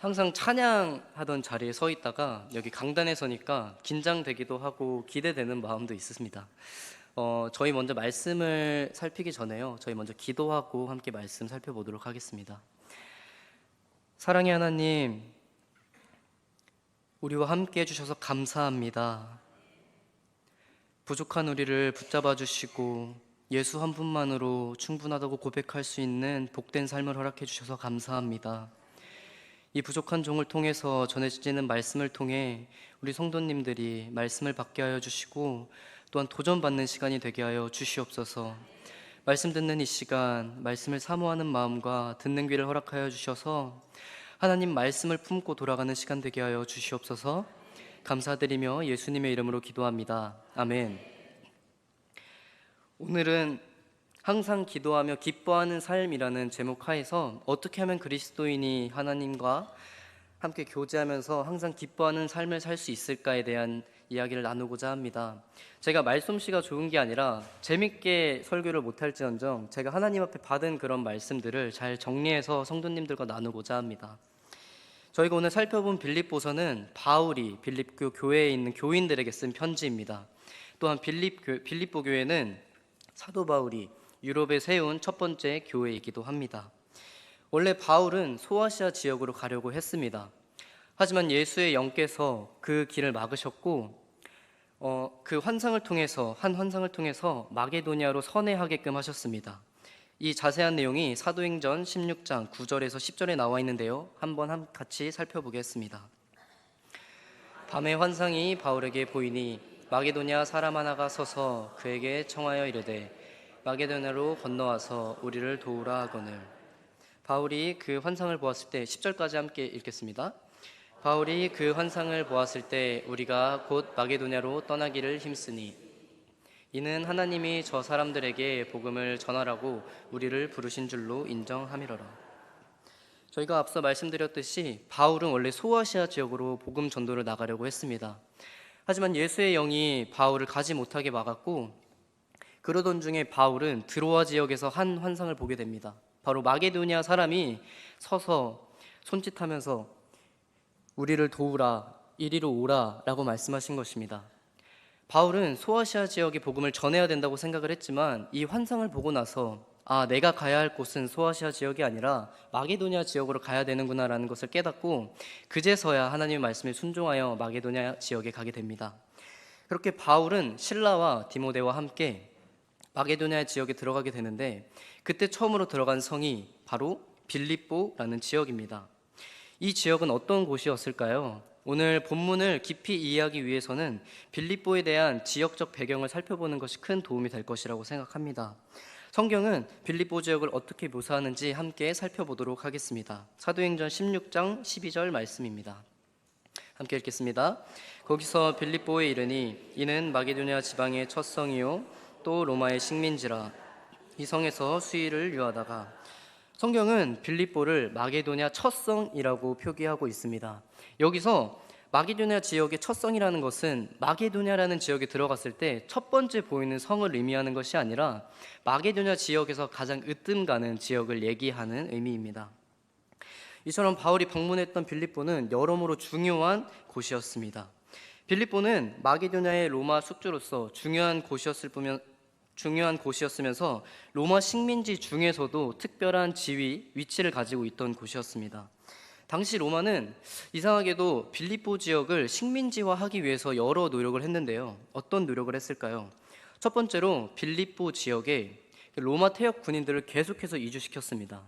항상 찬양하던 자리에 서 있다가 여기 강단에 서니까 긴장되기도 하고 기대되는 마음도 있습니다. 저희 먼저 말씀을 살피기 전에요. 저희 먼저 기도하고 함께 말씀 살펴보도록 하겠습니다. 사랑의 하나님, 우리와 함께 해주셔서 감사합니다. 부족한 우리를 붙잡아 주시고 예수 한 분만으로 충분하다고 고백할 수 있는 복된 삶을 허락해 주셔서 감사합니다. 이 부족한 종을 통해서 전해지는 말씀을 통해 우리 성도님들이 말씀을 받게 하여 주시고 또한 도전받는 시간이 되게 하여 주시옵소서. 말씀 듣는 이 시간, 말씀을 사모하는 마음과 듣는 귀를 허락하여 주셔서 하나님 말씀을 품고 돌아가는 시간 되게 하여 주시옵소서. 감사드리며 예수님의 이름으로 기도합니다. 아멘. 오늘은 항상 기도하며 기뻐하는 삶이라는 제목 하에서 어떻게 하면 그리스도인이 하나님과 함께 교제하면서 항상 기뻐하는 삶을 살 수 있을까에 대한 이야기를 나누고자 합니다. 제가 말솜씨가 좋은 게 아니라 재밌게 설교를 못할지언정 제가 하나님 앞에 받은 그런 말씀들을 잘 정리해서 성도님들과 나누고자 합니다. 저희가 오늘 살펴본 빌립보서는 바울이 빌립보 교회에 있는 교인들에게 쓴 편지입니다. 또한 빌립보 교회는 사도 바울이 유럽에 세운 첫 번째 교회이기도 합니다. 원래 바울은 소아시아 지역으로 가려고 했습니다. 하지만 예수의 영께서 그 길을 막으셨고 한 환상을 통해서 마게도니아로 선회하게끔 하셨습니다. 이 자세한 내용이 사도행전 16장 9절에서 10절에 나와 있는데요. 한번 같이 살펴보겠습니다. 밤에 환상이 바울에게 보이니 마게도니아 사람 하나가 서서 그에게 청하여 이르되 마게도냐로 건너와서 우리를 도우라 하거늘. 바울이 그 환상을 보았을 때 10절까지 함께 읽겠습니다. 바울이 그 환상을 보았을 때 우리가 곧 마게도냐로 떠나기를 힘쓰니 이는 하나님이 저 사람들에게 복음을 전하라고 우리를 부르신 줄로 인정함이로라. 저희가 앞서 말씀드렸듯이 바울은 원래 소아시아 지역으로 복음 전도를 나가려고 했습니다. 하지만 예수의 영이 바울을 가지 못하게 막았고 그러던 중에 바울은 드로아 지역에서 한 환상을 보게 됩니다. 바로 마게도니아 사람이 서서 손짓하면서 우리를 도우라, 이리로 오라 라고 말씀하신 것입니다. 바울은 소아시아 지역의 복음을 전해야 된다고 생각을 했지만 이 환상을 보고 나서 내가 가야 할 곳은 소아시아 지역이 아니라 마게도니아 지역으로 가야 되는구나 라는 것을 깨닫고 그제서야 하나님의 말씀에 순종하여 마게도니아 지역에 가게 됩니다. 그렇게 바울은 실라와 디모데와 함께 마게도니아 지역에 들어가게 되는데 그때 처음으로 들어간 성이 바로 빌립보라는 지역입니다. 이 지역은 어떤 곳이었을까요? 오늘 본문을 깊이 이해하기 위해서는 빌립보에 대한 지역적 배경을 살펴보는 것이 큰 도움이 될 것이라고 생각합니다. 성경은 빌립보 지역을 어떻게 묘사하는지 함께 살펴보도록 하겠습니다. 사도행전 16장 12절 말씀입니다. 함께 읽겠습니다. 거기서 빌립보에 이르니 이는 마게도니아 지방의 첫 성이요 또 로마의 식민지라. 이 성에서 수의를 유하다가 성경은 빌립보를 마게도니아 첫성이라고 표기하고 있습니다. 여기서 마게도니아 지역의 첫성이라는 것은 마게도니아라는 지역에 들어갔을 때 첫 번째 보이는 성을 의미하는 것이 아니라 마게도니아 지역에서 가장 으뜸 가는 지역을 얘기하는 의미입니다. 이처럼 바울이 방문했던 빌립보는 여러모로 중요한 곳이었습니다. 빌립보는 마게도니아의 로마 숙주로서 중요한 곳이었으면서 로마 식민지 중에서도 특별한 지위, 위치를 가지고 있던 곳이었습니다. 당시 로마는 이상하게도 빌립보 지역을 식민지화하기 위해서 여러 노력을 했는데요. 어떤 노력을 했을까요? 첫 번째로 빌립보 지역에 로마 퇴역 군인들을 계속해서 이주시켰습니다.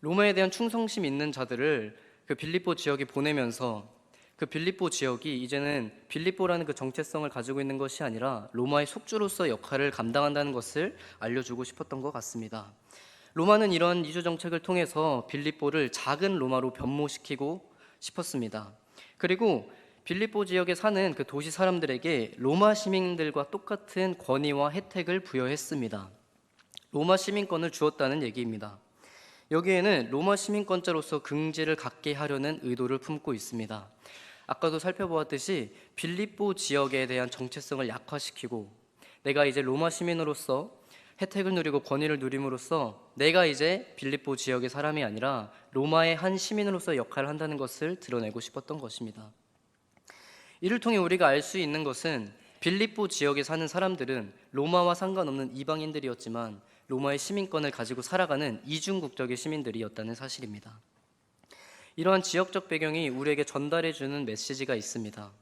로마에 대한 충성심 있는 자들을 그 빌립보 지역에 보내면서 그 빌립보 지역이 이제는 빌립보라는 그 정체성을 가지고 있는 것이 아니라 로마의 속주로서 역할을 감당한다는 것을 알려주고 싶었던 것 같습니다. 로마는 이런 이주 정책을 통해서 빌립보를 작은 로마로 변모시키고 싶었습니다. 그리고 빌립보 지역에 사는 그 도시 사람들에게 로마 시민들과 똑같은 권위와 혜택을 부여했습니다. 로마 시민권을 주었다는 얘기입니다. 여기에는 로마 시민권자로서 긍지를 갖게 하려는 의도를 품고 있습니다. 아까도 살펴보았듯이 빌립보 지역에 대한 정체성을 약화시키고 내가 이제 로마 시민으로서 혜택을 누리고 권위를 누림으로써 내가 이제 빌립보 지역의 사람이 아니라 로마의 한 시민으로서 역할을 한다는 것을 드러내고 싶었던 것입니다. 이를 통해 우리가 알 수 있는 것은 빌립보 지역에 사는 사람들은 로마와 상관없는 이방인들이었지만 로마의 시민권을 가지고 살아가는 이중 국적의 시민들이었다는 사실입니다. 이러한 지역적 배경이 우리에게 전달해주는 메시지가 있습니다.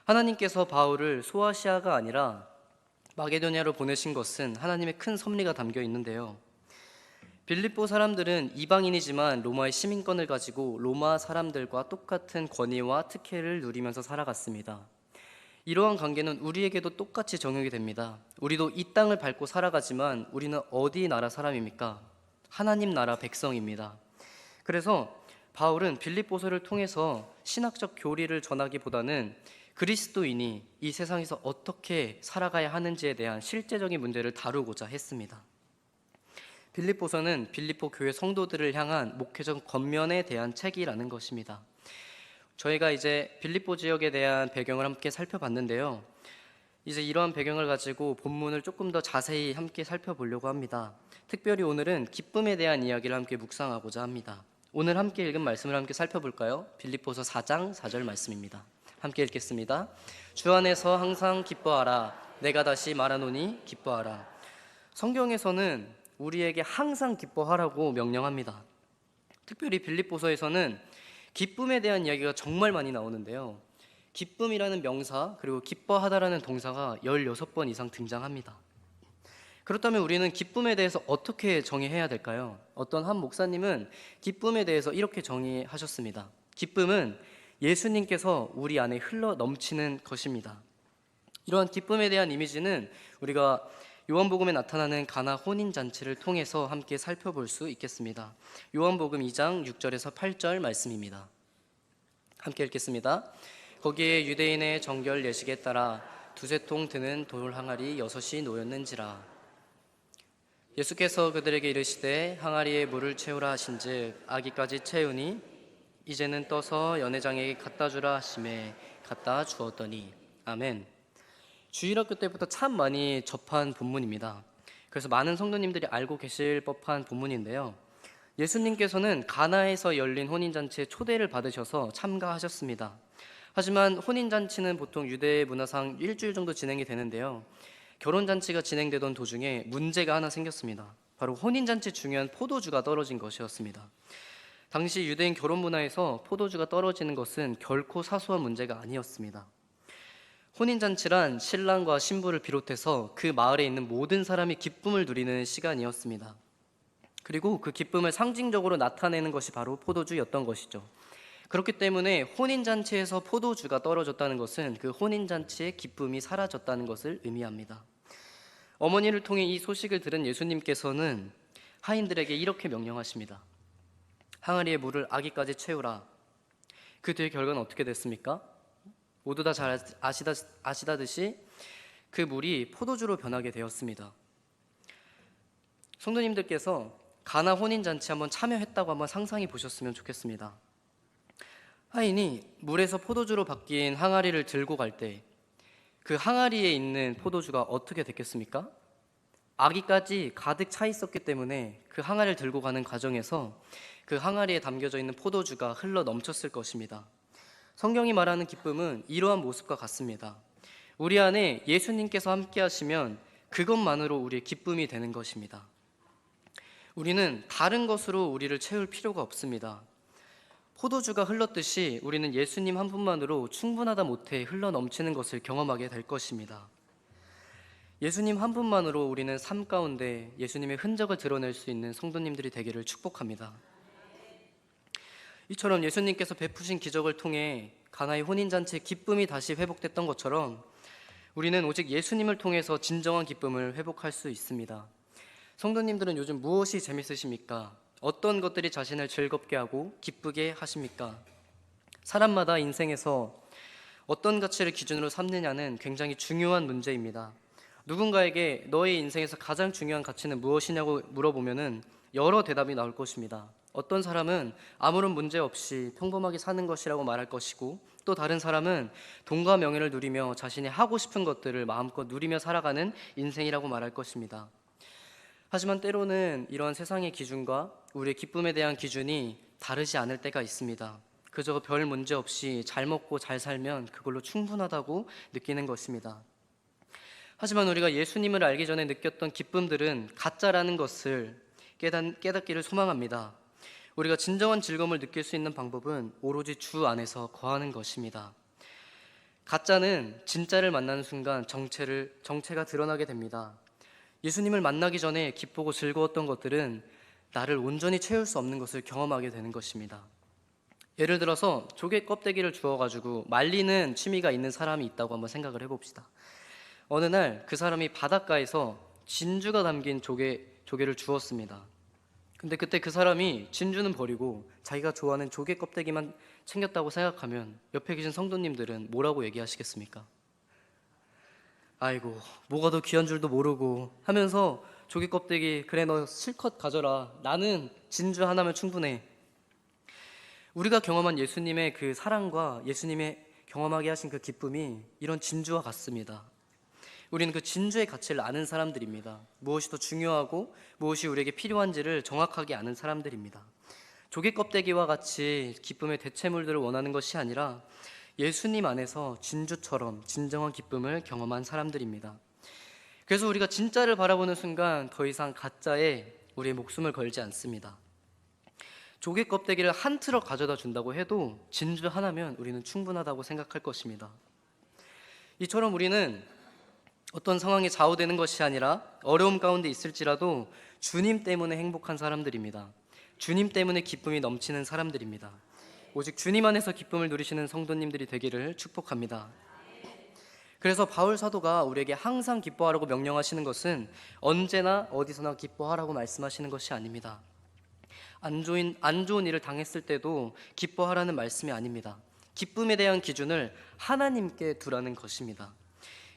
하나님께서 바울을 소아시아가 아니라 마게도냐로 보내신 것은 하나님의 큰 섭리가 담겨 있는데요. 빌립보 사람들은 이방인이지만 로마의 시민권을 가지고 로마 사람들과 똑같은 권위와 특혜를 누리면서 살아갔습니다. 이러한 관계는 우리에게도 똑같이 적용이 됩니다. 우리도 이 땅을 밟고 살아가지만 우리는 어디 나라 사람입니까? 하나님 나라 백성입니다. 그래서 바울은 빌립보서를 통해서 신학적 교리를 전하기보다는 그리스도인이 이 세상에서 어떻게 살아가야 하는지에 대한 실제적인 문제를 다루고자 했습니다. 빌립보서는 빌립보 교회 성도들을 향한 목회적 겉면에 대한 책이라는 것입니다. 저희가 이제 빌립보 지역에 대한 배경을 함께 살펴봤는데요. 이제 이러한 배경을 가지고 본문을 조금 더 자세히 함께 살펴보려고 합니다. 특별히 오늘은 기쁨에 대한 이야기를 함께 묵상하고자 합니다. 오늘 함께 읽은 말씀을 함께 살펴볼까요? 빌립보서 4장 4절 말씀입니다. 함께 읽겠습니다. 주 안에서 항상 기뻐하라. 내가 다시 말하노니 기뻐하라. 성경에서는 우리에게 항상 기뻐하라고 명령합니다. 특별히 빌립보서에서는 기쁨에 대한 이야기가 정말 많이 나오는데요. 기쁨이라는 명사 그리고 기뻐하다라는 동사가 16번 이상 등장합니다. 그렇다면 우리는 기쁨에 대해서 어떻게 정의해야 될까요? 어떤 한 목사님은 기쁨에 대해서 이렇게 정의하셨습니다. 기쁨은 예수님께서 우리 안에 흘러 넘치는 것입니다. 이러한 기쁨에 대한 이미지는 우리가 요한복음에 나타나는 가나 혼인잔치를 통해서 함께 살펴볼 수 있겠습니다. 요한복음 2장 6절에서 8절 말씀입니다. 함께 읽겠습니다. 거기에 유대인의 정결 예식에 따라 두세 통 드는 돌 항아리 6이 놓였는지라. 예수께서 그들에게 이르시되 항아리에 물을 채우라 하신즉 아기까지 채우니 이제는 떠서 연회장에게 갖다 주라 하시매 갖다 주었더니. 아멘. 주일학교 때부터 참 많이 접한 본문입니다. 그래서 많은 성도님들이 알고 계실 법한 본문인데요. 예수님께서는 가나에서 열린 혼인잔치에 초대를 받으셔서 참가하셨습니다. 하지만 혼인잔치는 보통 유대 문화상 일주일 정도 진행이 되는데요. 결혼잔치가 진행되던 도중에 문제가 하나 생겼습니다. 바로 혼인잔치 중요한 포도주가 떨어진 것이었습니다. 당시 유대인 결혼 문화에서 포도주가 떨어지는 것은 결코 사소한 문제가 아니었습니다. 혼인잔치란 신랑과 신부를 비롯해서 그 마을에 있는 모든 사람이 기쁨을 누리는 시간이었습니다. 그리고 그 기쁨을 상징적으로 나타내는 것이 바로 포도주였던 것이죠. 그렇기 때문에 혼인잔치에서 포도주가 떨어졌다는 것은 그 혼인잔치의 기쁨이 사라졌다는 것을 의미합니다. 어머니를 통해 이 소식을 들은 예수님께서는 하인들에게 이렇게 명령하십니다. 항아리에 물을 아기까지 채우라. 그 뒤의 결과는 어떻게 됐습니까? 모두 다 잘 아시다듯이 그 물이 포도주로 변하게 되었습니다. 성도님들께서 가나 혼인잔치 한번 참여했다고 한번 상상해 보셨으면 좋겠습니다. 하인이 물에서 포도주로 바뀐 항아리를 들고 갈 때 그 항아리에 있는 포도주가 어떻게 됐겠습니까? 아기까지 가득 차 있었기 때문에 그 항아리를 들고 가는 과정에서 그 항아리에 담겨져 있는 포도주가 흘러 넘쳤을 것입니다. 성경이 말하는 기쁨은 이러한 모습과 같습니다. 우리 안에 예수님께서 함께 하시면 그것만으로 우리의 기쁨이 되는 것입니다. 우리는 다른 것으로 우리를 채울 필요가 없습니다. 포도주가 흘렀듯이 우리는 예수님 한 분만으로 충분하다 못해 흘러 넘치는 것을 경험하게 될 것입니다. 예수님 한 분만으로 우리는 삶 가운데 예수님의 흔적을 드러낼 수 있는 성도님들이 되기를 축복합니다. 이처럼 예수님께서 베푸신 기적을 통해 가나의 혼인잔치의 기쁨이 다시 회복됐던 것처럼 우리는 오직 예수님을 통해서 진정한 기쁨을 회복할 수 있습니다. 성도님들은 요즘 무엇이 재밌으십니까? 어떤 것들이 자신을 즐겁게 하고 기쁘게 하십니까? 사람마다 인생에서 어떤 가치를 기준으로 삼느냐는 굉장히 중요한 문제입니다. 누군가에게 너의 인생에서 가장 중요한 가치는 무엇이냐고 물어보면은 여러 대답이 나올 것입니다. 어떤 사람은 아무런 문제 없이 평범하게 사는 것이라고 말할 것이고, 또 다른 사람은 돈과 명예를 누리며 자신이 하고 싶은 것들을 마음껏 누리며 살아가는 인생이라고 말할 것입니다. 하지만 때로는 이러한 세상의 기준과 우리의 기쁨에 대한 기준이 다르지 않을 때가 있습니다. 그저 별 문제 없이 잘 먹고 잘 살면 그걸로 충분하다고 느끼는 것입니다. 하지만 우리가 예수님을 알기 전에 느꼈던 기쁨들은 가짜라는 것을 깨닫기를 소망합니다. 우리가 진정한 즐거움을 느낄 수 있는 방법은 오로지 주 안에서 거하는 것입니다. 가짜는 진짜를 만나는 순간 정체가 드러나게 됩니다. 예수님을 만나기 전에 기쁘고 즐거웠던 것들은 나를 온전히 채울 수 없는 것을 경험하게 되는 것입니다. 예를 들어서 조개 껍데기를 주워가지고 말리는 취미가 있는 사람이 있다고 한번 생각을 해봅시다. 어느 날 그 사람이 바닷가에서 진주가 담긴 조개를 주웠습니다. 근데 그때 그 사람이 진주는 버리고 자기가 좋아하는 조개 껍데기만 챙겼다고 생각하면 옆에 계신 성도님들은 뭐라고 얘기하시겠습니까? 아이고, 뭐가 더 귀한 줄도 모르고 하면서 조개 껍데기 그래 너 실컷 가져라. 나는 진주 하나면 충분해. 우리가 경험한 예수님의 그 사랑과 예수님의 경험하게 하신 그 기쁨이 이런 진주와 같습니다. 우리는 그 진주의 가치를 아는 사람들입니다. 무엇이 더 중요하고 무엇이 우리에게 필요한지를 정확하게 아는 사람들입니다. 조개 껍데기와 같이 기쁨의 대체물들을 원하는 것이 아니라 예수님 안에서 진주처럼 진정한 기쁨을 경험한 사람들입니다. 그래서 우리가 진짜를 바라보는 순간 더 이상 가짜에 우리의 목숨을 걸지 않습니다. 조개 껍데기를 한 트럭 가져다 준다고 해도 진주 하나면 우리는 충분하다고 생각할 것입니다. 이처럼 우리는 어떤 상황에 좌우되는 것이 아니라 어려움 가운데 있을지라도 주님 때문에 행복한 사람들입니다. 주님 때문에 기쁨이 넘치는 사람들입니다. 오직 주님 안에서 기쁨을 누리시는 성도님들이 되기를 축복합니다. 그래서 바울 사도가 우리에게 항상 기뻐하라고 명령하시는 것은 언제나 어디서나 기뻐하라고 말씀하시는 것이 아닙니다. 안 좋은 일을 당했을 때도 기뻐하라는 말씀이 아닙니다. 기쁨에 대한 기준을 하나님께 두라는 것입니다.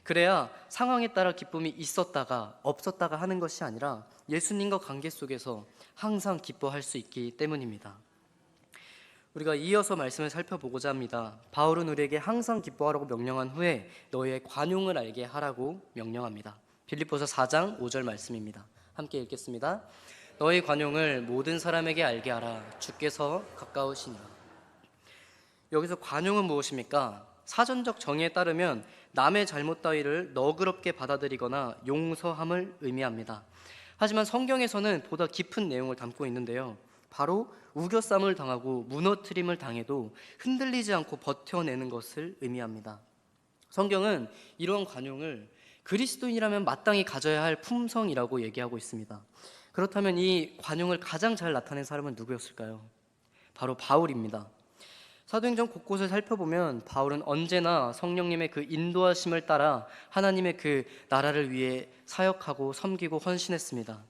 그래야 상황에 따라 기쁨이 있었다가 없었다가 하는 것이 아니라 예수님과 관계 속에서 항상 기뻐할 수 있기 때문입니다. 우리가 이어서 말씀을 살펴보고자 합니다. 바울은 우리에게 항상 기뻐하라고 명령한 후에 너희의 관용을 알게 하라고 명령합니다. 빌립보서 4장 5절 말씀입니다. 함께 읽겠습니다. 너희 관용을 모든 사람에게 알게 하라. 주께서 가까우시니라. 여기서 관용은 무엇입니까? 사전적 정의에 따르면 남의 잘못 따위를 너그럽게 받아들이거나 용서함을 의미합니다. 하지만 성경에서는 보다 깊은 내용을 담고 있는데요. 바로 우겨쌈을 당하고 무너뜨림을 당해도 흔들리지 않고 버텨내는 것을 의미합니다. 성경은 이러한 관용을 그리스도인이라면 마땅히 가져야 할 품성이라고 얘기하고 있습니다. 그렇다면 이 관용을 가장 잘 나타낸 사람은 누구였을까요? 바로 바울입니다. 사도행전 곳곳을 살펴보면 바울은 언제나 성령님의 그 인도하심을 따라 하나님의 그 나라를 위해 사역하고 섬기고 헌신했습니다.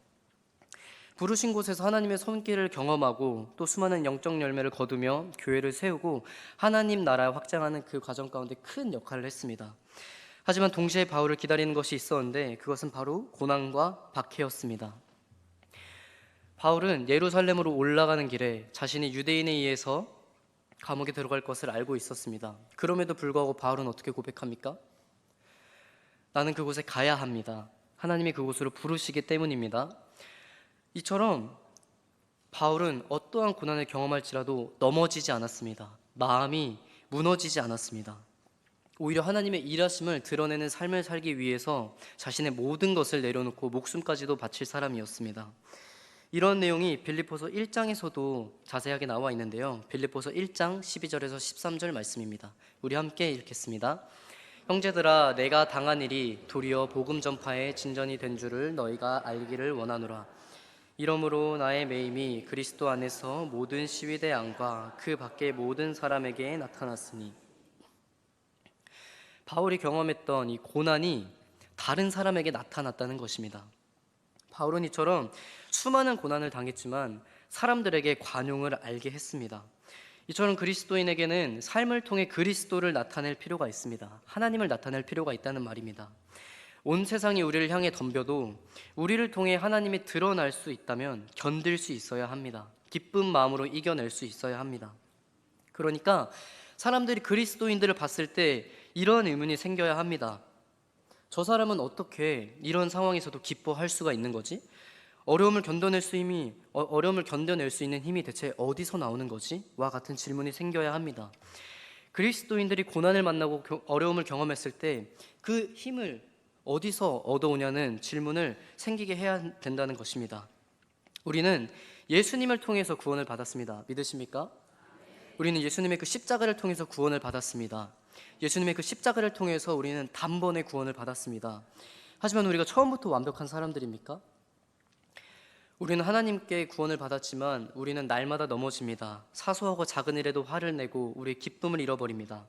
부르신 곳에서 하나님의 손길을 경험하고 또 수많은 영적 열매를 거두며 교회를 세우고 하나님 나라 확장하는 그 과정 가운데 큰 역할을 했습니다. 하지만 동시에 바울을 기다리는 것이 있었는데 그것은 바로 고난과 박해였습니다. 바울은 예루살렘으로 올라가는 길에 자신이 유대인에 의해서 감옥에 들어갈 것을 알고 있었습니다. 그럼에도 불구하고 바울은 어떻게 고백합니까? 나는 그곳에 가야 합니다. 하나님이 그곳으로 부르시기 때문입니다. 이처럼 바울은 어떠한 고난을 경험할지라도 넘어지지 않았습니다. 마음이 무너지지 않았습니다. 오히려 하나님의 일하심을 드러내는 삶을 살기 위해서 자신의 모든 것을 내려놓고 목숨까지도 바칠 사람이었습니다. 이런 내용이 빌립보서 1장에서도 자세하게 나와 있는데요. 빌립보서 1장 12절에서 13절 말씀입니다. 우리 함께 읽겠습니다. 형제들아, 내가 당한 일이 도리어 복음 전파의 진전이 된 줄을 너희가 알기를 원하노라. 이러므로 나의 매임이 그리스도 안에서 모든 시위대 안과 그 밖의 모든 사람에게 나타났으니. 바울이 경험했던 이 고난이 다른 사람에게 나타났다는 것입니다. 바울은 이처럼 수많은 고난을 당했지만 사람들에게 관용을 알게 했습니다. 이처럼 그리스도인에게는 삶을 통해 그리스도를 나타낼 필요가 있습니다. 하나님을 나타낼 필요가 있다는 말입니다. 온 세상이 우리를 향해 덤벼도 우리를 통해 하나님이 드러날 수 있다면 견딜 수 있어야 합니다. 기쁜 마음으로 이겨낼 수 있어야 합니다. 그러니까 사람들이 그리스도인들을 봤을 때 이런 의문이 생겨야 합니다. 저 사람은 어떻게 이런 상황에서도 기뻐할 수가 있는 거지? 어려움을 견뎌낼 수 있는 힘이 대체 어디서 나오는 거지? 와 같은 질문이 생겨야 합니다. 그리스도인들이 고난을 만나고 어려움을 경험했을 때 그 힘을 어디서 얻어오냐는 질문을 생기게 해야 된다는 것입니다. 우리는 예수님을 통해서 구원을 받았습니다. 믿으십니까? 우리는 예수님의 그 십자가를 통해서 구원을 받았습니다. 예수님의 그 십자가를 통해서 우리는 단번에 구원을 받았습니다. 하지만 우리가 처음부터 완벽한 사람들입니까? 우리는 하나님께 구원을 받았지만 우리는 날마다 넘어집니다. 사소하고 작은 일에도 화를 내고 우리의 기쁨을 잃어버립니다.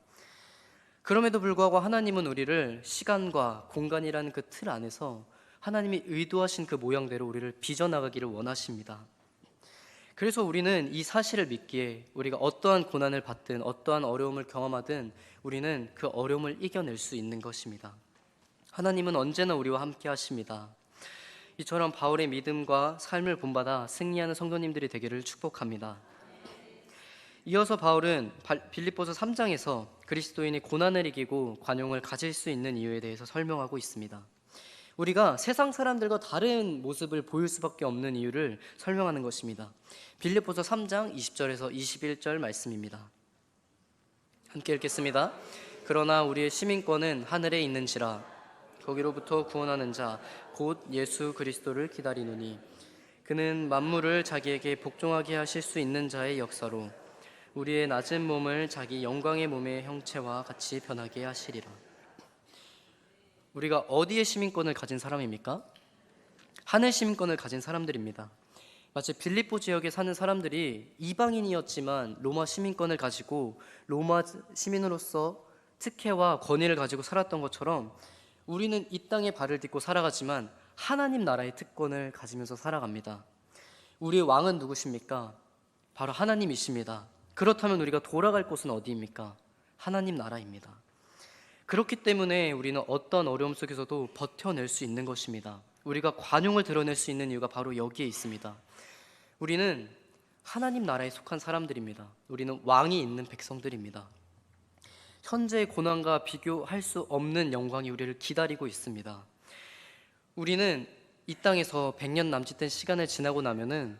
그럼에도 불구하고 하나님은 우리를 시간과 공간이라는 그 틀 안에서 하나님이 의도하신 그 모양대로 우리를 빚어나가기를 원하십니다. 그래서 우리는 이 사실을 믿기에 우리가 어떠한 고난을 받든 어떠한 어려움을 경험하든 우리는 그 어려움을 이겨낼 수 있는 것입니다. 하나님은 언제나 우리와 함께 하십니다. 이처럼 바울의 믿음과 삶을 본받아 승리하는 성도님들이 되기를 축복합니다. 이어서 바울은 빌립보서 3장에서 그리스도인이 고난을 이기고 관용을 가질 수 있는 이유에 대해서 설명하고 있습니다. 우리가 세상 사람들과 다른 모습을 보일 수밖에 없는 이유를 설명하는 것입니다. 빌립보서 3장 20절에서 21절 말씀입니다. 함께 읽겠습니다. 그러나 우리의 시민권은 하늘에 있는지라 거기로부터 구원하는 자 곧 예수 그리스도를 기다리노니 그는 만물을 자기에게 복종하게 하실 수 있는 자의 역사로 우리의 낮은 몸을 자기 영광의 몸의 형체와 같이 변하게 하시리라. 우리가 어디에 시민권을 가진 사람입니까? 하늘 시민권을 가진 사람들입니다. 마치 빌립보 지역에 사는 사람들이 이방인이었지만 로마 시민권을 가지고 로마 시민으로서 특혜와 권위를 가지고 살았던 것처럼 우리는 이 땅에 발을 딛고 살아가지만 하나님 나라의 특권을 가지면서 살아갑니다. 우리의 왕은 누구십니까? 바로 하나님이십니다. 그렇다면 우리가 돌아갈 곳은 어디입니까? 하나님 나라입니다. 그렇기 때문에 우리는 어떤 어려움 속에서도 버텨낼 수 있는 것입니다. 우리가 관용을 드러낼 수 있는 이유가 바로 여기에 있습니다. 우리는 하나님 나라에 속한 사람들입니다. 우리는 왕이 있는 백성들입니다. 현재의 고난과 비교할 수 없는 영광이 우리를 기다리고 있습니다. 우리는 이 땅에서 100년 남짓된 시간을 지나고 나면은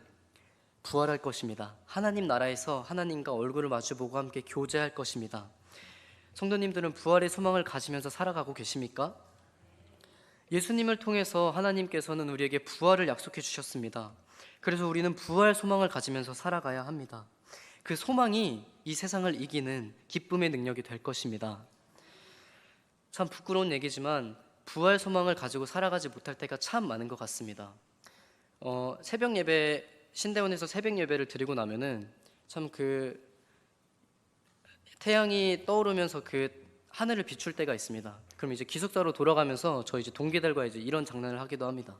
부활할 것입니다. 하나님 나라에서 하나님과 얼굴을 마주보고 함께 교제할 것입니다. 성도님들은 부활의 소망을 가지면서 살아가고 계십니까? 예수님을 통해서 하나님께서는 우리에게 부활을 약속해 주셨습니다. 그래서 우리는 부활 소망을 가지면서 살아가야 합니다. 그 소망이 이 세상을 이기는 기쁨의 능력이 될 것입니다. 참 부끄러운 얘기지만 부활 소망을 가지고 살아가지 못할 때가 참 많은 것 같습니다. 새벽 예배 신대원에서 새벽 예배를 드리고 나면은 참 그 태양이 떠오르면서 그 하늘을 비출 때가 있습니다. 그럼 이제 기숙사로 돌아가면서 저 이제 동기들과 이제 이런 장난을 하기도 합니다.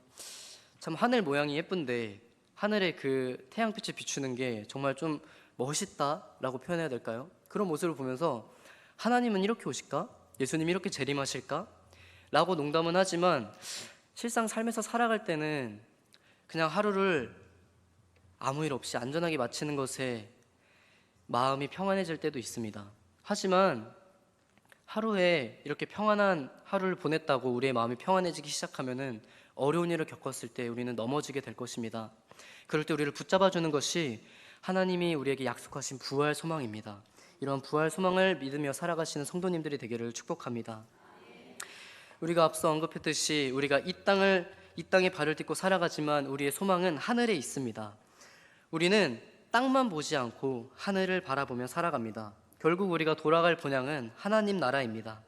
참 하늘 모양이 예쁜데 하늘에 그 태양빛을 비추는 게 정말 좀 멋있다라고 표현해야 될까요? 그런 모습을 보면서 하나님은 이렇게 오실까? 예수님이 이렇게 재림하실까? 라고 농담은 하지만 실상 삶에서 살아갈 때는 그냥 하루를 아무 일 없이 안전하게 마치는 것에 마음이 평안해질 때도 있습니다. 하지만 하루에 이렇게 평안한 하루를 보냈다고 우리의 마음이 평안해지기 시작하면은 어려운 일을 겪었을 때 우리는 넘어지게 될 것입니다. 그럴 때 우리를 붙잡아주는 것이 하나님이 우리에게 약속하신 부활 소망입니다. 이런 부활 소망을 믿으며 살아가시는 성도님들이 되기를 축복합니다. 우리가 앞서 언급했듯이 우리가 이 땅에 발을 딛고 살아가지만 우리의 소망은 하늘에 있습니다. 우리는 땅만 보지 않고 하늘을 바라보며 살아갑니다. 결국 우리가 돌아갈 본향은 하나님 나라입니다.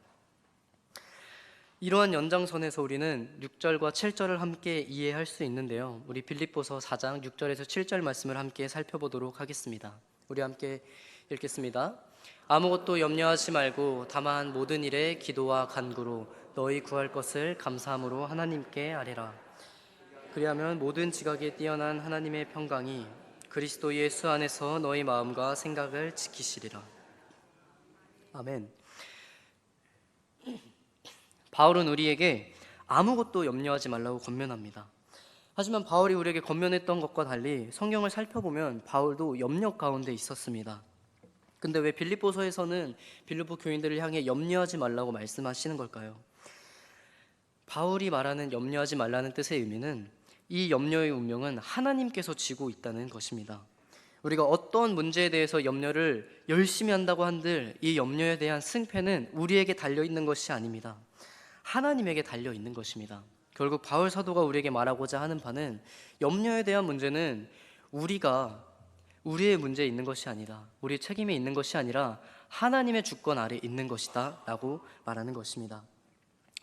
이러한 연장선에서 우리는 6절과 7절을 함께 이해할 수 있는데요. 우리 빌립보서 4장 6절에서 7절 말씀을 함께 살펴보도록 하겠습니다. 우리 함께 읽겠습니다. 아무것도 염려하지 말고 다만 모든 일에 기도와 간구로 너희 구할 것을 감사함으로 하나님께 아뢰라. 그리하면 모든 지각에 뛰어난 하나님의 평강이 그리스도 예수 안에서 너희 마음과 생각을 지키시리라. 아멘. 바울은 우리에게 아무것도 염려하지 말라고 권면합니다. 하지만 바울이 우리에게 권면했던 것과 달리 성경을 살펴보면 바울도 염려 가운데 있었습니다. 근데 왜 빌립보서에서는 빌립보 교인들을 향해 염려하지 말라고 말씀하시는 걸까요? 바울이 말하는 염려하지 말라는 뜻의 의미는 이 염려의 운명은 하나님께서 쥐고 있다는 것입니다. 우리가 어떤 문제에 대해서 염려를 열심히 한다고 한들 이 염려에 대한 승패는 우리에게 달려있는 것이 아닙니다. 하나님에게 달려있는 것입니다. 결국 바울 사도가 우리에게 말하고자 하는 바는 염려에 대한 문제는 우리의 문제에 있는 것이 아니라, 우리의 책임에 있는 것이 아니라 하나님의 주권 아래 있는 것이다 라고 말하는 것입니다.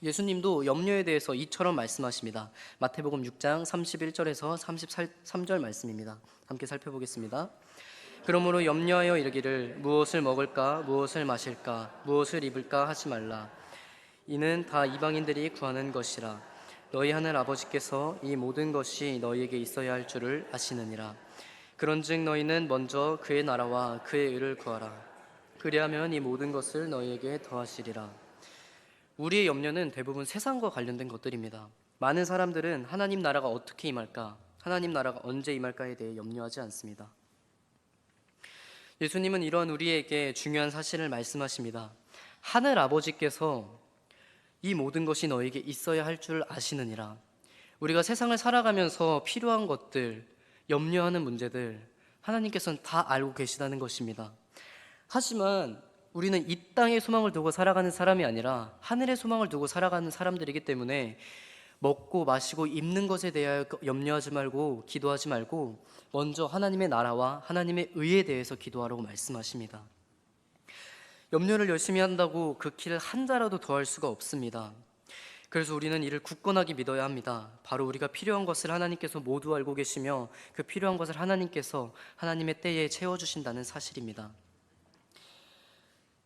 예수님도 염려에 대해서 이처럼 말씀하십니다. 마태복음 6장 31절에서 33절 말씀입니다. 함께 살펴보겠습니다. 그러므로 염려하여 이르기를 무엇을 먹을까 무엇을 마실까 무엇을 입을까 하지 말라. 이는 다 이방인들이 구하는 것이라. 너희 하늘 아버지께서 이 모든 것이 너희에게 있어야 할 줄을 아시느니라. 그런즉 너희는 먼저 그의 나라와 그의 의를 구하라. 그리하면 이 모든 것을 너희에게 더하시리라. 우리의 염려는 대부분 세상과 관련된 것들입니다. 많은 사람들은 하나님 나라가 어떻게 임할까, 하나님 나라가 언제 임할까에 대해 염려하지 않습니다. 예수님은 이러한 우리에게 중요한 사실을 말씀하십니다. 하늘 아버지께서 이 모든 것이 너에게 있어야 할 줄 아시느니라. 우리가 세상을 살아가면서 필요한 것들, 염려하는 문제들 하나님께서는 다 알고 계시다는 것입니다. 하지만 우리는 이 땅의 소망을 두고 살아가는 사람이 아니라 하늘의 소망을 두고 살아가는 사람들이기 때문에 먹고 마시고 입는 것에 대하여 염려하지 말고 기도하지 말고 먼저 하나님의 나라와 하나님의 의에 대해서 기도하라고 말씀하십니다. 염려를 열심히 한다고 그 길을 한 자라도 더할 수가 없습니다. 그래서 우리는 이를 굳건하게 믿어야 합니다. 바로 우리가 필요한 것을 하나님께서 모두 알고 계시며 그 필요한 것을 하나님께서 하나님의 때에 채워주신다는 사실입니다.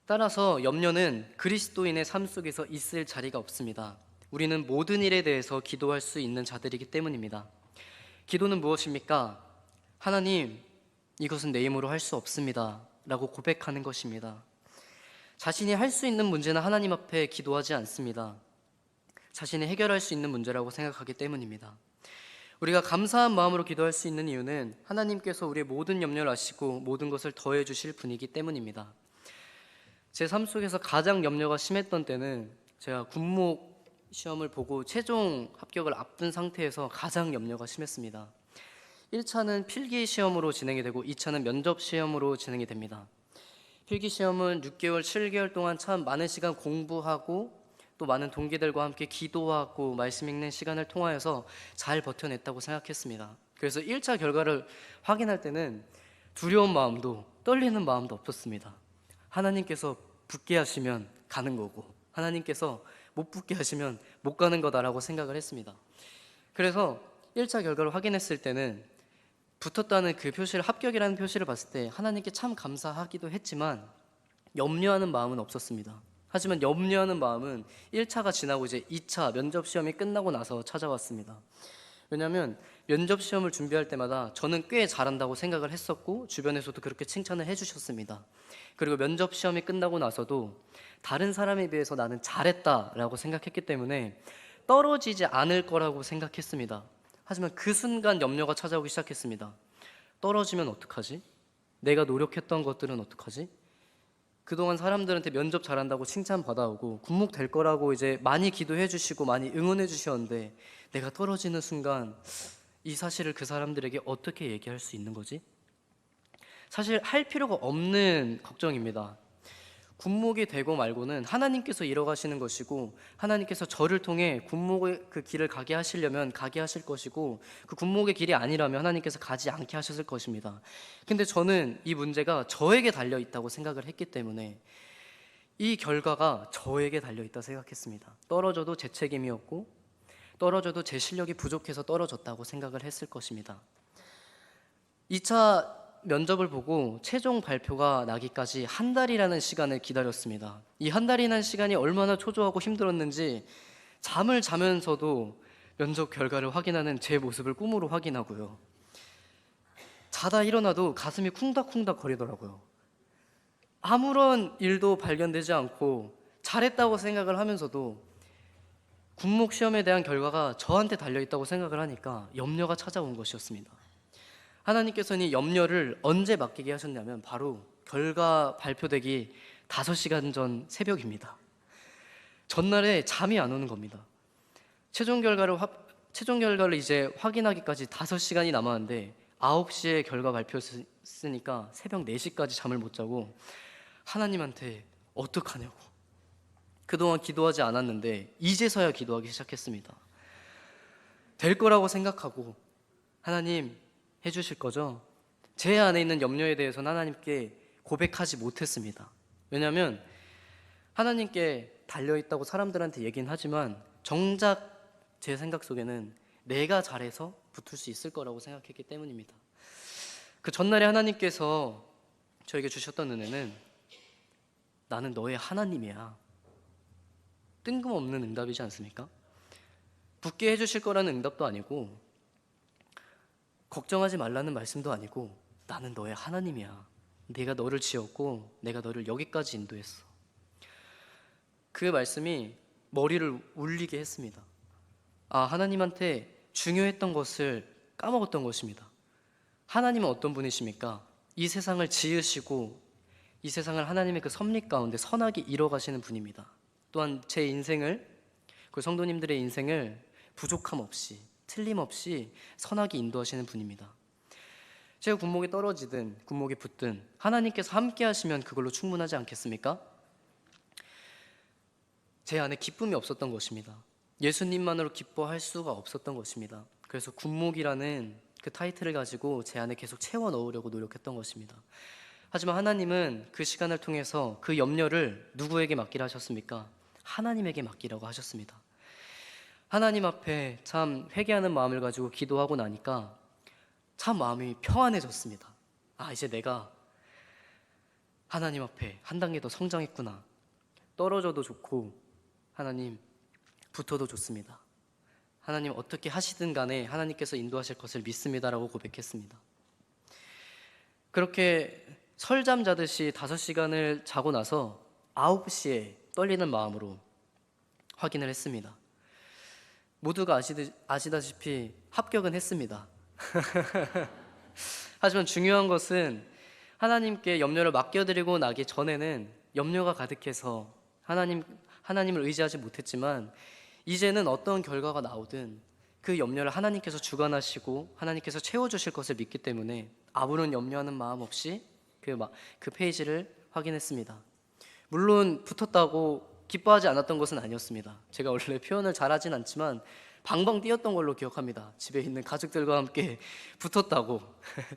따라서 염려는 그리스도인의 삶 속에서 있을 자리가 없습니다. 우리는 모든 일에 대해서 기도할 수 있는 자들이기 때문입니다. 기도는 무엇입니까? 하나님, 이것은 내 힘으로 할 수 없습니다 라고 고백하는 것입니다. 자신이 할 수 있는 문제는 하나님 앞에 기도하지 않습니다. 자신이 해결할 수 있는 문제라고 생각하기 때문입니다. 우리가 감사한 마음으로 기도할 수 있는 이유는 하나님께서 우리의 모든 염려를 아시고 모든 것을 더해 주실 분이기 때문입니다. 제 삶 속에서 가장 염려가 심했던 때는 제가 군목 시험을 보고 최종 합격을 앞둔 상태에서 가장 염려가 심했습니다. 1차는 필기 시험으로 진행이 되고 2차는 면접 시험으로 진행이 됩니다. 필기 시험은 6개월, 7개월 동안 참 많은 시간 공부하고 또 많은 동기들과 함께 기도하고 말씀 읽는 시간을 통하여서 잘 버텨냈다고 생각했습니다. 그래서 1차 결과를 확인할 때는 두려운 마음도 떨리는 마음도 없었습니다. 하나님께서 붙게 하시면 가는 거고 하나님께서 못 붙게 하시면 못 가는 거다라고 생각을 했습니다. 그래서 1차 결과를 확인했을 때는 붙었다는 그 표시를, 합격이라는 표시를 봤을 때 하나님께 참 감사하기도 했지만 염려하는 마음은 없었습니다. 하지만 염려하는 마음은 1차가 지나고 이제 2차 면접 시험이 끝나고 나서 찾아왔습니다. 왜냐하면 면접 시험을 준비할 때마다 저는 꽤 잘한다고 생각을 했었고 주변에서도 그렇게 칭찬을 해주셨습니다. 그리고 면접 시험이 끝나고 나서도 다른 사람에 비해서 나는 잘했다라고 생각했기 때문에 떨어지지 않을 거라고 생각했습니다. 하지만 그 순간 염려가 찾아오기 시작했습니다. 떨어지면 어떡하지? 내가 노력했던 것들은 어떡하지? 그동안 사람들한테 면접 잘한다고 칭찬 받아오고 군목 될 거라고 이제 많이 기도해 주시고 많이 응원해 주셨는데 내가 떨어지는 순간 이 사실을 그 사람들에게 어떻게 얘기할 수 있는 거지? 사실 할 필요가 없는 걱정입니다. 군목이 되고 말고는 하나님께서 이뤄가시는 것이고 하나님께서 저를 통해 군목의 그 길을 가게 하시려면 가게 하실 것이고 그 군목의 길이 아니라면 하나님께서 가지 않게 하셨을 것입니다. 근데 저는 이 문제가 저에게 달려있다고 생각을 했기 때문에 이 결과가 저에게 달려있다 생각했습니다. 떨어져도 제 책임이었고 떨어져도 제 실력이 부족해서 떨어졌다고 생각을 했을 것입니다. 2차 면접을 보고 최종 발표가 나기까지 한 달이라는 시간을 기다렸습니다. 이 한 달이라는 시간이 얼마나 초조하고 힘들었는지 잠을 자면서도 면접 결과를 확인하는 제 모습을 꿈으로 확인하고요. 자다 일어나도 가슴이 쿵닥쿵닥 거리더라고요. 아무런 일도 발견되지 않고 잘했다고 생각을 하면서도 군목 시험에 대한 결과가 저한테 달려있다고 생각을 하니까 염려가 찾아온 것이었습니다. 하나님께서는 이 염려를 언제 맡기게 하셨냐면 바로 결과 발표되기 5시간 전 새벽입니다. 전날에 잠이 안 오는 겁니다. 최종 결과를 최종 결과를 이제 확인하기까지 5시간이 남았는데 9시에 결과 발표했으니까 새벽 4시까지 잠을 못 자고 하나님한테 어떡하냐고, 그동안 기도하지 않았는데 이제서야 기도하기 시작했습니다. 될 거라고 생각하고, 하나님 해주실 거죠? 제 안에 있는 염려에 대해서는 하나님께 고백하지 못했습니다. 왜냐하면 하나님께 달려있다고 사람들한테 얘기는 하지만 정작 제 생각 속에는 내가 잘해서 붙을 수 있을 거라고 생각했기 때문입니다. 그 전날에 하나님께서 저에게 주셨던 은혜는 나는 너의 하나님이야. 뜬금없는 응답이지 않습니까? 붙게 해주실 거라는 응답도 아니고 걱정하지 말라는 말씀도 아니고 나는 너의 하나님이야. 내가 너를 지었고 내가 너를 여기까지 인도했어. 그 말씀이 머리를 울리게 했습니다. 하나님한테 중요했던 것을 까먹었던 것입니다. 하나님은 어떤 분이십니까? 이 세상을 지으시고 이 세상을 하나님의 그 섭리 가운데 선하게 이뤄가시는 분입니다. 또한 제 인생을, 그 성도님들의 인생을 부족함 없이 틀림없이 선하게 인도하시는 분입니다. 제가 군목이 떨어지든 군목이 붙든 하나님께서 함께 하시면 그걸로 충분하지 않겠습니까? 제 안에 기쁨이 없었던 것입니다. 예수님만으로 기뻐할 수가 없었던 것입니다. 그래서 군목이라는 그 타이틀을 가지고 제 안에 계속 채워 넣으려고 노력했던 것입니다. 하지만 하나님은 그 시간을 통해서 그 염려를 누구에게 맡기라 하셨습니까? 하나님에게 맡기라고 하셨습니다. 하나님 앞에 참 회개하는 마음을 가지고 기도하고 나니까 참 마음이 평안해졌습니다. 이제 내가 하나님 앞에 한 단계 더 성장했구나. 떨어져도 좋고 하나님 붙어도 좋습니다. 하나님 어떻게 하시든 간에 하나님께서 인도하실 것을 믿습니다라고 고백했습니다. 그렇게 설잠 자듯이 5시간을 자고 나서 9시에 떨리는 마음으로 확인을 했습니다. 모두가 아시다시피 합격은 했습니다. 하지만 중요한 것은 하나님께 염려를 맡겨드리고 나기 전에는 염려가 가득해서 하나님을 의지하지 못했지만 이제는 어떤 결과가 나오든 그 염려를 하나님께서 주관하시고 하나님께서 채워주실 것을 믿기 때문에 아무런 염려하는 마음 없이 그 페이지를 확인했습니다. 물론 붙었다고 기뻐하지 않았던 것은 아니었습니다. 제가 원래 표현을 잘하진 않지만 방방 뛰었던 걸로 기억합니다. 집에 있는 가족들과 함께 붙었다고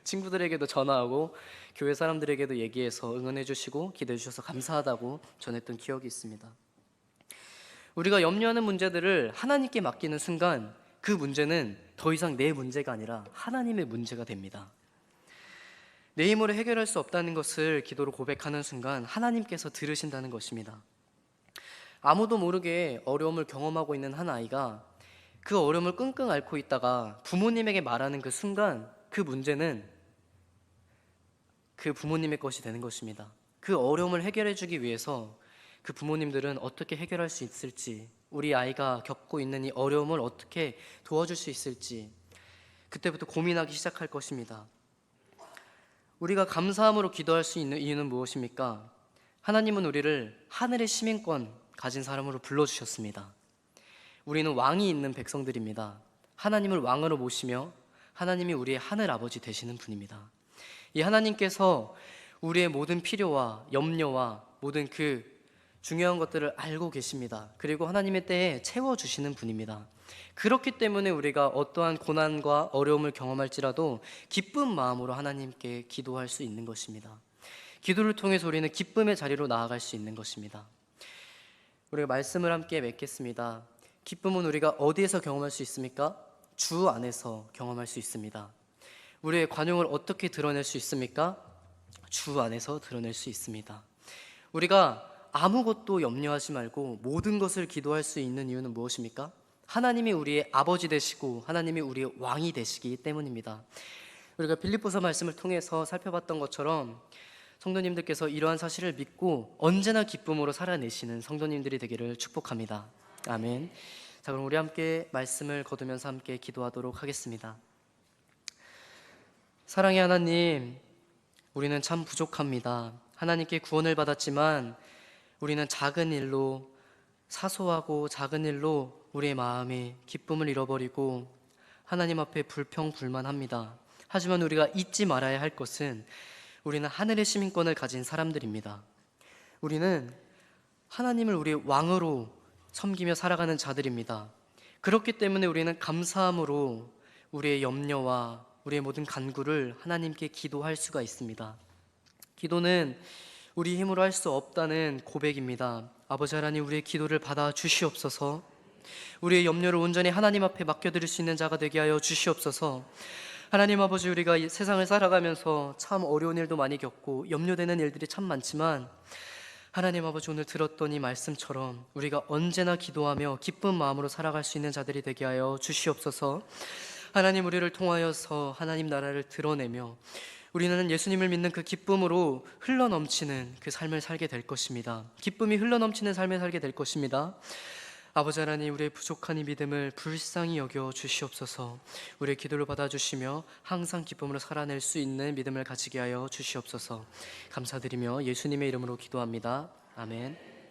친구들에게도 전화하고 교회 사람들에게도 얘기해서 응원해 주시고 기도해 주셔서 감사하다고 전했던 기억이 있습니다. 우리가 염려하는 문제들을 하나님께 맡기는 순간 그 문제는 더 이상 내 문제가 아니라 하나님의 문제가 됩니다. 내 힘으로 해결할 수 없다는 것을 기도로 고백하는 순간 하나님께서 들으신다는 것입니다. 아무도 모르게 어려움을 경험하고 있는 한 아이가 그 어려움을 끙끙 앓고 있다가 부모님에게 말하는 그 순간 그 문제는 그 부모님의 것이 되는 것입니다. 그 어려움을 해결해 주기 위해서 그 부모님들은 어떻게 해결할 수 있을지, 우리 아이가 겪고 있는 이 어려움을 어떻게 도와줄 수 있을지 그때부터 고민하기 시작할 것입니다. 우리가 감사함으로 기도할 수 있는 이유는 무엇입니까? 하나님은 우리를 하늘의 시민권 가진 사람으로 불러주셨습니다. 우리는 왕이 있는 백성들입니다. 하나님을 왕으로 모시며 하나님이 우리의 하늘 아버지 되시는 분입니다. 이 하나님께서 우리의 모든 필요와 염려와 모든 그 중요한 것들을 알고 계십니다. 그리고 하나님의 때에 채워주시는 분입니다. 그렇기 때문에 우리가 어떠한 고난과 어려움을 경험할지라도 기쁜 마음으로 하나님께 기도할 수 있는 것입니다. 기도를 통해서 우리는 기쁨의 자리로 나아갈 수 있는 것입니다. 우리가 말씀을 함께 맺겠습니다. 기쁨은 우리가 어디에서 경험할 수 있습니까? 주 안에서 경험할 수 있습니다. 우리의 관용을 어떻게 드러낼 수 있습니까? 주 안에서 드러낼 수 있습니다. 우리가 아무것도 염려하지 말고 모든 것을 기도할 수 있는 이유는 무엇입니까? 하나님이 우리의 아버지 되시고 하나님이 우리의 왕이 되시기 때문입니다. 우리가 빌립보서 말씀을 통해서 살펴봤던 것처럼 성도님들께서 이러한 사실을 믿고 언제나 기쁨으로 살아내시는 성도님들이 되기를 축복합니다. 아멘. 자, 그럼 우리 함께 말씀을 거두면서 함께 기도하도록 하겠습니다. 사랑의 하나님, 우리는 참 부족합니다. 하나님께 구원을 받았지만 우리는 작은 일로, 사소하고 작은 일로 우리의 마음이 기쁨을 잃어버리고 하나님 앞에 불평불만합니다. 하지만 우리가 잊지 말아야 할 것은 우리는 하늘의 시민권을 가진 사람들입니다. 우리는 하나님을 우리의 왕으로 섬기며 살아가는 자들입니다. 그렇기 때문에 우리는 감사함으로 우리의 염려와 우리의 모든 간구를 하나님께 기도할 수가 있습니다. 기도는 우리 힘으로 할 수 없다는 고백입니다. 아버지 하나님, 우리의 기도를 받아 주시옵소서. 우리의 염려를 온전히 하나님 앞에 맡겨드릴 수 있는 자가 되게 하여 주시옵소서. 하나님 아버지, 우리가 이 세상을 살아가면서 참 어려운 일도 많이 겪고 염려되는 일들이 참 많지만 하나님 아버지, 오늘 들었던 이 말씀처럼 우리가 언제나 기도하며 기쁜 마음으로 살아갈 수 있는 자들이 되게 하여 주시옵소서. 하나님, 우리를 통하여서 하나님 나라를 드러내며 우리는 예수님을 믿는 그 기쁨으로 흘러넘치는 그 삶을 살게 될 것입니다. 기쁨이 흘러넘치는 삶을 살게 될 것입니다. 아버지 하나님, 우리의 부족한 이 믿음을 불쌍히 여겨 주시옵소서. 우리의 기도를 받아주시며 항상 기쁨으로 살아낼 수 있는 믿음을 가지게 하여 주시옵소서. 감사드리며 예수님의 이름으로 기도합니다. 아멘.